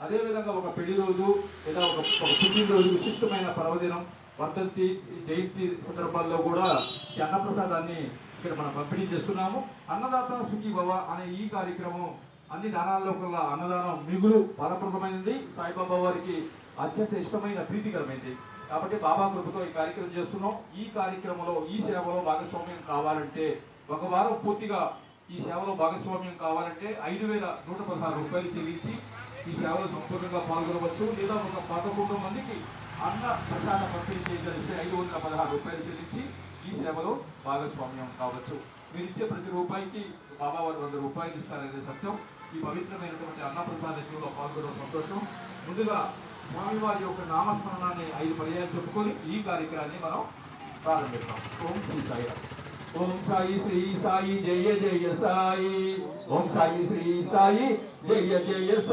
అదే విధంగా ఒక పెళ్లి రోజు లేదా ఒక పుట్టినరోజు విశిష్టమైన పర్వదినం వర్ధంతి జయంతి సందర్భాల్లో కూడా ఈ అన్నప్రసాదాన్ని ఇక్కడ మనం పంపిణీ చేస్తున్నాము. అన్నదాత సుఖీభవ అనే ఈ కార్యక్రమం అన్ని దానాల్లో కల్లా అన్నదానం మిగులు ఫలప్రదమైనది, సాయిబాబా వారికి అత్యంత ఇష్టమైన ప్రీతికరమైనది. కాబట్టి బాబా కృపతో ఈ కార్యక్రమం చేస్తున్నాం. ఈ కార్యక్రమంలో ఈ సేవలో భాగస్వామ్యం కావాలంటే ఒక వారం పూర్తిగా ఈ సేవలో భాగస్వామ్యం కావాలంటే 5,116 రూపాయలు చెల్లించి ఈ సేవలో సంపూర్ణంగా పాల్గొనవచ్చు. లేదా ఒక 11 మందికి అన్న ప్రసాద పంపిణీ చేయగలిస్తే 516 రూపాయలు చెల్లించి ఈ సేవలో భాగస్వామ్యం కావచ్చు. మీరు ఇచ్చే ప్రతి రూపాయికి బాబా వారు 100 రూపాయలు ఇస్తారనే సత్యం. ఈ పవిత్రమైనటువంటి అన్నప్రసాద సేవలో పాల్గొనడం సంతోషం. ముందుగా స్వామివారి యొక్క నామస్మరణాన్ని 5 పర్యాలు చెప్పుకొని ఈ కార్యక్రమాన్ని మనం ప్రారంభిస్తాం. ఓం శ్రీ సాయి. ఓం సాయి శ్రీ సాయి జయ జయ సాయి. ఓం సాయి శ్రీ సాయి జయ జయ సాయి.